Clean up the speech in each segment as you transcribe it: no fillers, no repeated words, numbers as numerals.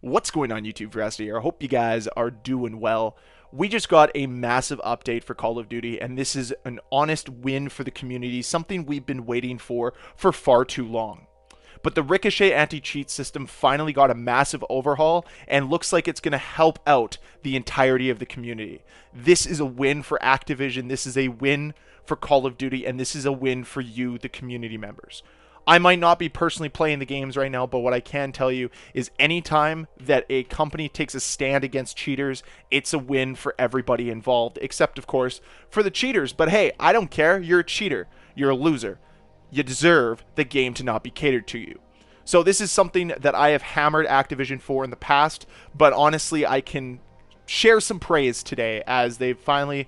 What's going on, YouTube? Ferocity here. I hope you guys are doing well. We just got a massive update for Call of Duty, and this is an honest win for the community, something we've been waiting for far too long. But the Ricochet anti-cheat system finally got a massive overhaul and looks like it's going to help out the entirety of the community. This is a win for Activision, this is a win for Call of Duty, and this is a win for you, the community members. I might not be personally playing the games right now, but what I can tell you is anytime that a company takes a stand against cheaters, it's a win for everybody involved, except, of course, for the cheaters. But hey, I don't care. You're a cheater. You're a loser. You deserve the game to not be catered to you. So this is something that I have hammered Activision for in the past, but honestly, I can share some praise today as they've finally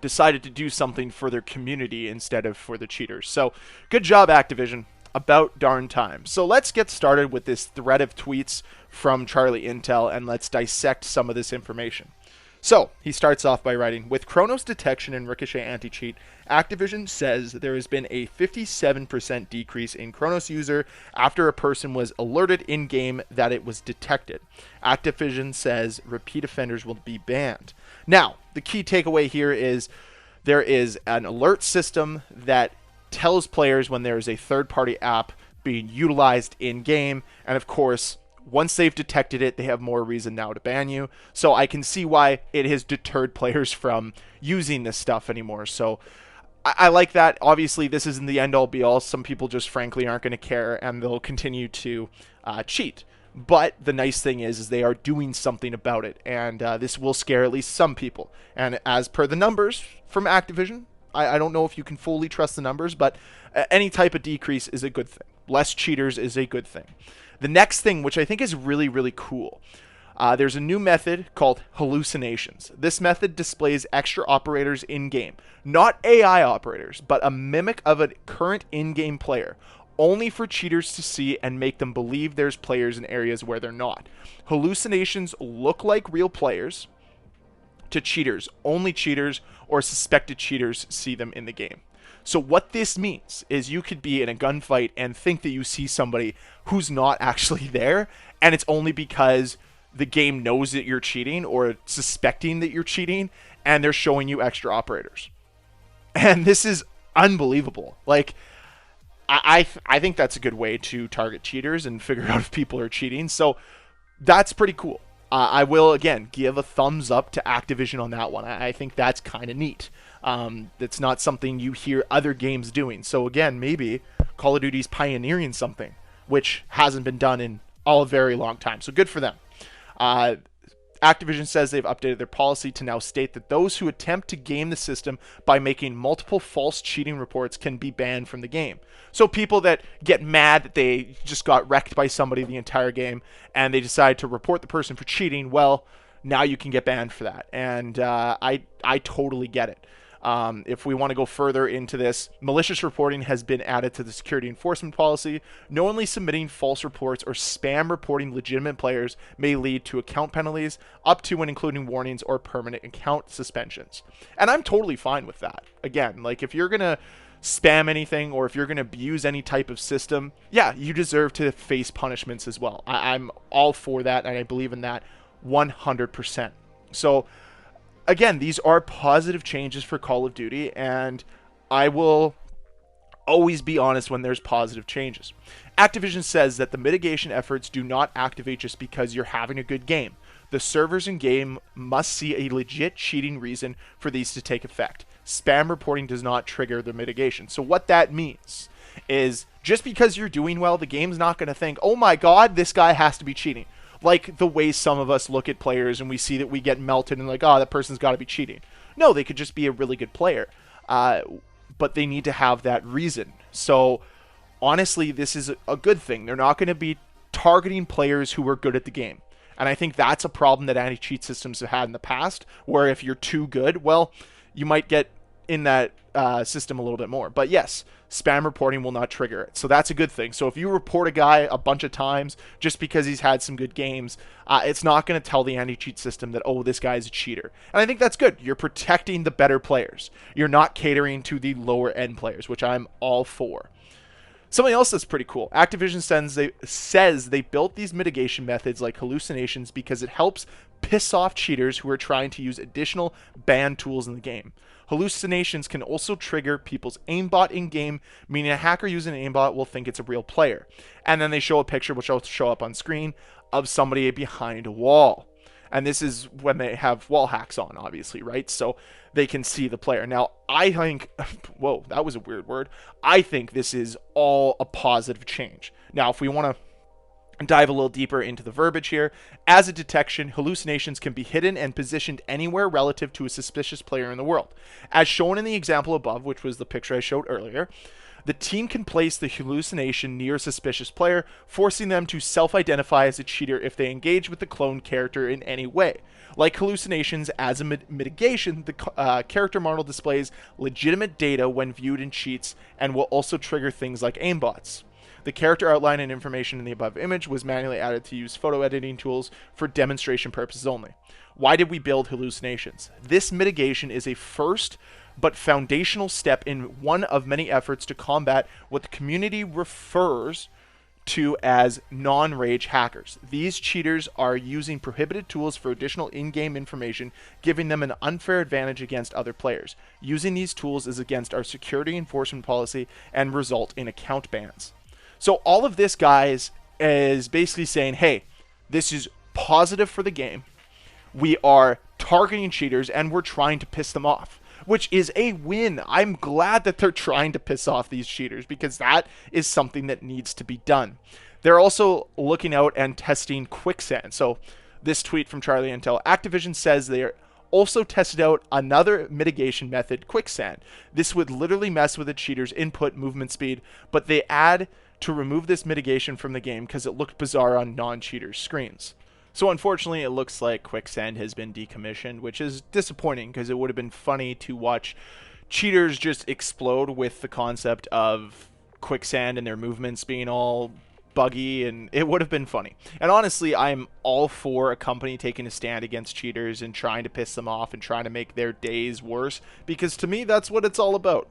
decided to do something for their community instead of for the cheaters. So good job, Activision. About darn time. So let's get started with this thread of tweets from Charlie Intel and let's dissect some of this information. So he starts off by writing, with Chronos detection and Ricochet anti-cheat, Activision says there has been a 57% decrease in Chronos user after a person was alerted in-game that it was detected. Activision says repeat offenders will be banned. Now, the key takeaway here is there is an alert system that tells players when there is a third-party app being utilized in-game, and of course, once they've detected it, they have more reason now to ban you. So I can see why it has deterred players from using this stuff anymore. So I like that. Obviously, this isn't the end-all be-all. Some people just frankly aren't going to care, and they'll continue to cheat. But the nice thing is they are doing something about it, and this will scare at least some people. And as per the numbers from Activision, I don't know if you can fully trust the numbers, but any type of decrease is a good thing. Less cheaters is a good thing. The next thing, which I think is really, really cool, there's a new method called hallucinations. This method displays extra operators in-game. Not AI operators, but a mimic of a current in-game player, only for cheaters to see and make them believe there's players in areas where they're not. Hallucinations look like real players to cheaters. Only cheaters or suspected cheaters see them in the game. So what this means is you could be in a gunfight and think that you see somebody who's not actually there, and it's only because the game knows that you're cheating or suspecting that you're cheating, and they're showing you extra operators. And this is unbelievable. Like, I think that's a good way to target cheaters and figure out if people are cheating. So that's pretty cool. I will, again, give a thumbs up to Activision on that one. I think that's kind of neat. It's not something you hear other games doing. So, again, maybe Call of Duty's pioneering something, which hasn't been done in a very long time. So, good for them. Activision says they've updated their policy to now state that those who attempt to game the system by making multiple false cheating reports can be banned from the game. So people that get mad that they just got wrecked by somebody the entire game and they decide to report the person for cheating, well, now you can get banned for that. And I totally get it. If we want to go further into this, malicious reporting has been added to the security enforcement policy. Knowingly submitting false reports or spam reporting legitimate players may lead to account penalties, up to and including warnings or permanent account suspensions. And I'm totally fine with that. Again, like if you're going to spam anything or if you're going to abuse any type of system, yeah, you deserve to face punishments as well. I'm all for that, and I believe in that 100%. So, again, these are positive changes for Call of Duty, and I will always be honest when there's positive changes. Activision says that the mitigation efforts do not activate just because you're having a good game. The servers in game must see a legit cheating reason for these to take effect. Spam reporting does not trigger the mitigation. So what that means is just because you're doing well, the game's not going to think, oh my god, this guy has to be cheating. Like the way some of us look at players and we see that we get melted and like, oh, that person's got to be cheating. No, they could just be a really good player. But they need to have that reason. So honestly, this is a good thing. They're not going to be targeting players who are good at the game. And I think that's a problem that anti-cheat systems have had in the past, where if you're too good, well, you might get in that system a little bit more. But yes, spam reporting will not trigger it. So that's a good thing. So if you report a guy a bunch of times just because he's had some good games, it's not going to tell the anti-cheat system that, oh, this guy's a cheater. And I think that's good. You're protecting the better players. You're not catering to the lower end players, which I'm all for. Something else that's pretty cool. Activision says they built these mitigation methods like hallucinations because it helps piss off cheaters who are trying to use additional banned tools in the game. Hallucinations can also trigger people's aimbot in game, meaning a hacker using an aimbot will think it's a real player. And then they show a picture, which will show up on screen, of somebody behind a wall. And this is when they have wall hacks on, obviously, right? So they can see the player. Now, I think, whoa, that was a weird word. I think this is all a positive change. Now, if we want to dive a little deeper into the verbiage here, as a detection, hallucinations can be hidden and positioned anywhere relative to a suspicious player in the world. As shown in the example above, which was the picture I showed earlier, the team can place the hallucination near a suspicious player, forcing them to self-identify as a cheater if they engage with the cloned character in any way. Like hallucinations, as a mitigation, the character model displays legitimate data when viewed in cheats and will also trigger things like aimbots. The character outline and information in the above image was manually added to use photo editing tools for demonstration purposes only. Why did we build hallucinations? This mitigation is a first but foundational step in one of many efforts to combat what the community refers to as non-rage hackers. These cheaters are using prohibited tools for additional in-game information, giving them an unfair advantage against other players. Using these tools is against our security enforcement policy and result in account bans. So all of this, guys, is basically saying, hey, this is positive for the game. We are targeting cheaters and we're trying to piss them off, which is a win. I'm glad that they're trying to piss off these cheaters because that is something that needs to be done. They're also looking out and testing quicksand. So this tweet from Charlie Intel, Activision says they are also tested out another mitigation method, quicksand. This would literally mess with a cheater's input movement speed, but they add to remove this mitigation from the game because it looked bizarre on non-cheaters' screens. So unfortunately, it looks like quicksand has been decommissioned, which is disappointing because it would have been funny to watch cheaters just explode with the concept of quicksand and their movements being all buggy, and it would have been funny. And honestly, I'm all for a company taking a stand against cheaters and trying to piss them off and trying to make their days worse, because to me, that's what it's all about.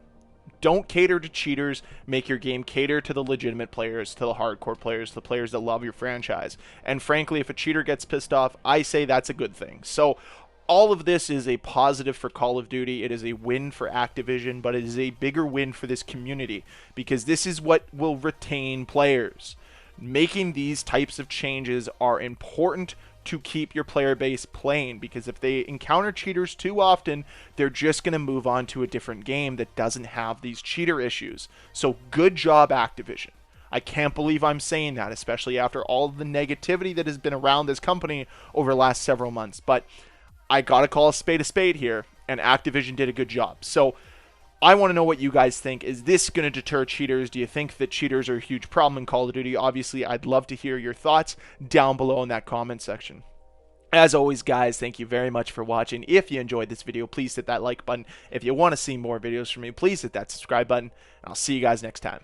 Don't cater to cheaters. Make your game cater to the legitimate players, to the hardcore players, the players that love your franchise. And frankly, if a cheater gets pissed off, I say that's a good thing. So all of this is a positive for Call of Duty. It is a win for Activision, but it is a bigger win for this community because this is what will retain players. Making these types of changes are important to keep your player base playing, because if they encounter cheaters too often, they're just going to move on to a different game that doesn't have these cheater issues. So good job, Activision. I can't believe I'm saying that, especially after all the negativity that has been around this company over the last several months. But I got to call a spade here, and Activision did a good job. So I want to know what you guys think. Is this going to deter cheaters? Do you think that cheaters are a huge problem in Call of Duty? Obviously, I'd love to hear your thoughts down below in that comment section. As always, guys, thank you very much for watching. If you enjoyed this video, please hit that like button. If you want to see more videos from me, please hit that subscribe button. And I'll see you guys next time.